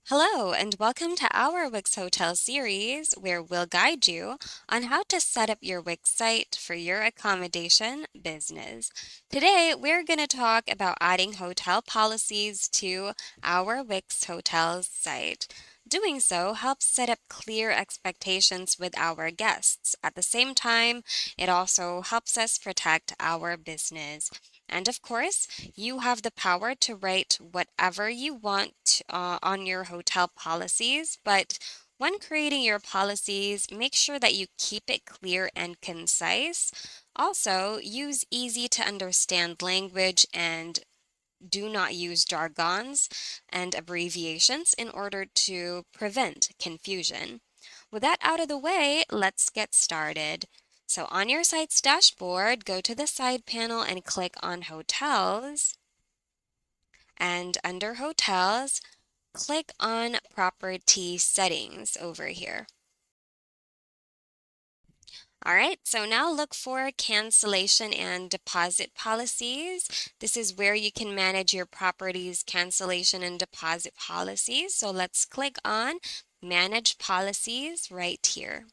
Hello, and welcome to our Wix Hotel series, where we'll guide you on how to set up your Wix site for your accommodation business. Today, we're going to talk about adding hotel policies to our Wix Hotels site. Doing so helps set up clear expectations with our guests. At the same time, it also helps us protect our business. And of course, you have the power to write whatever you want on your hotel policies, but when creating your policies, make sure that you keep it clear and concise. Also, use easy to understand language and do not use jargons and abbreviations in order to prevent confusion. With that out of the way, let's get started. So on your site's dashboard, go to the side panel and click on Hotels. And under Hotels, click on Property Settings over here. All right, so now look for cancellation and deposit policies. This is where you can manage your property's cancellation and deposit policies. So let's click on Manage Policies right here.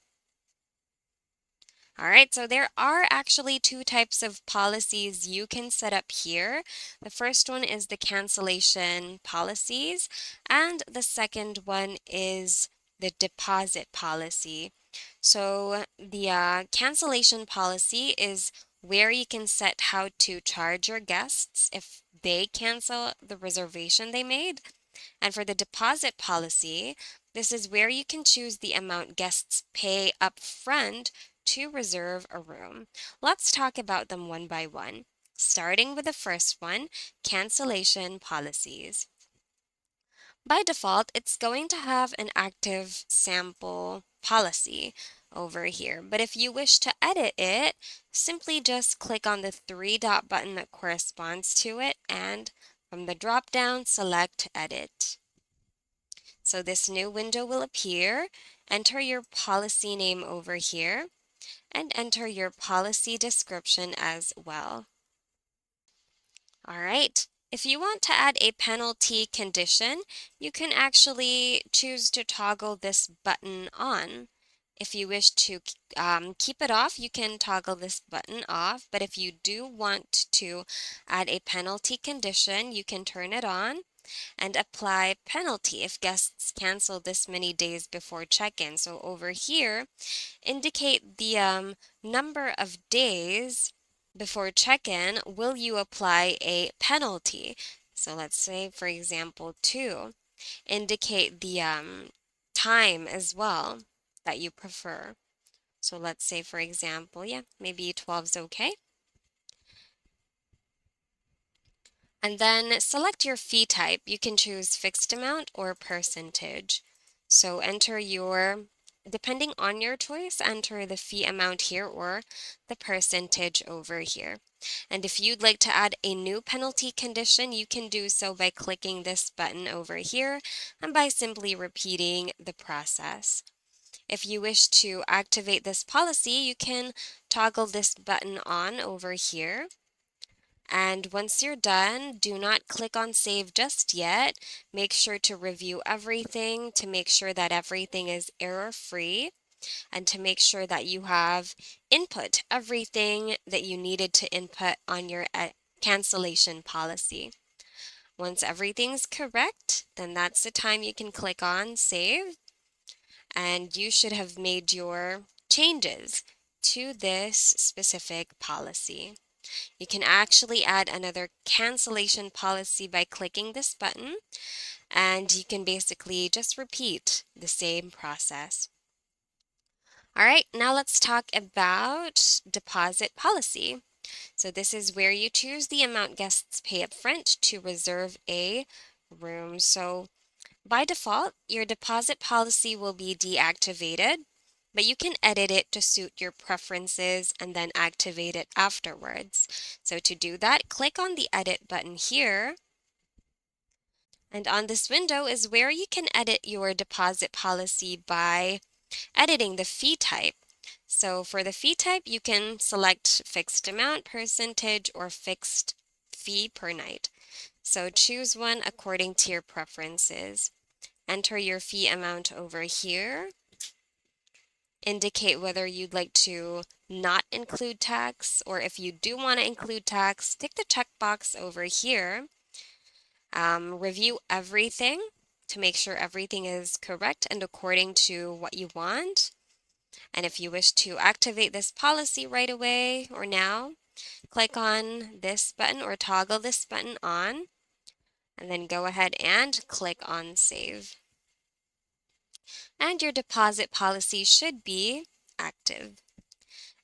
All right, so there are actually two types of policies you can set up here. The first one is the cancellation policies, and the second one is the deposit policy. So the cancellation policy is where you can set how to charge your guests if they cancel the reservation they made. And for the deposit policy, this is where you can choose the amount guests pay up front to reserve a room. Let's talk about them one by one. Starting with the first one, cancellation policies. By default, it's going to have an active sample policy over here. But if you wish to edit it, simply just click on the three-dot button that corresponds to it and from the drop-down, select Edit. So this new window will appear. Enter your policy name over here and enter your policy description as well. All right. If you want to add a penalty condition, you can actually choose to toggle this button on. If you wish to keep it off, you can toggle this button off. But if you do want to add a penalty condition, you can turn it on and apply penalty if guests cancel this many days before check-in. So over here, indicate the number of days before check-in will you apply a penalty. So let's say, for example, 2. Indicate the time as well that you prefer. So let's say, for example, yeah, maybe 12 is okay. And then select your fee type. You can choose fixed amount or percentage. So enter your, depending on your choice, enter the fee amount here or the percentage over here. And if you'd like to add a new penalty condition, you can do so by clicking this button over here and by simply repeating the process. If you wish to activate this policy, you can toggle this button on over here. And once you're done, do not click on save just yet. Make sure to review everything to make sure that everything is error-free and to make sure that you have input everything that you needed to input on your cancellation policy. Once everything's correct, then that's the time you can click on save and you should have made your changes to this specific policy. You can actually add another cancellation policy by clicking this button, and you can basically just repeat the same process. All right, now let's talk about deposit policy. So this is where you choose the amount guests pay up front to reserve a room. So by default, your deposit policy will be deactivated, but you can edit it to suit your preferences and then activate it afterwards. So to do that, click on the Edit button here. And on this window is where you can edit your deposit policy by editing the fee type. So for the fee type, you can select fixed amount, percentage, or fixed fee per night. So choose one according to your preferences. enter your fee amount over here, indicate whether you'd like to not include tax, or if you do want to include tax, tick the checkbox over here. Review everything to make sure everything is correct and according to what you want. And if you wish to activate this policy right away or now, click on this button or toggle this button on, and then go ahead and click on Save. And your deposit policy should be active.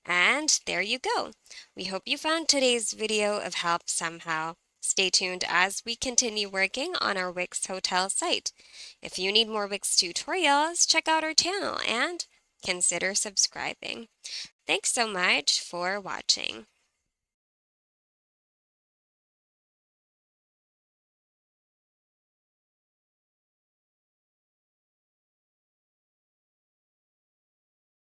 And there you go. We hope you found today's video of help somehow. Stay tuned as we continue working on our Wix Hotel site. If you need more Wix tutorials, check out our channel and consider subscribing. Thanks so much for watching.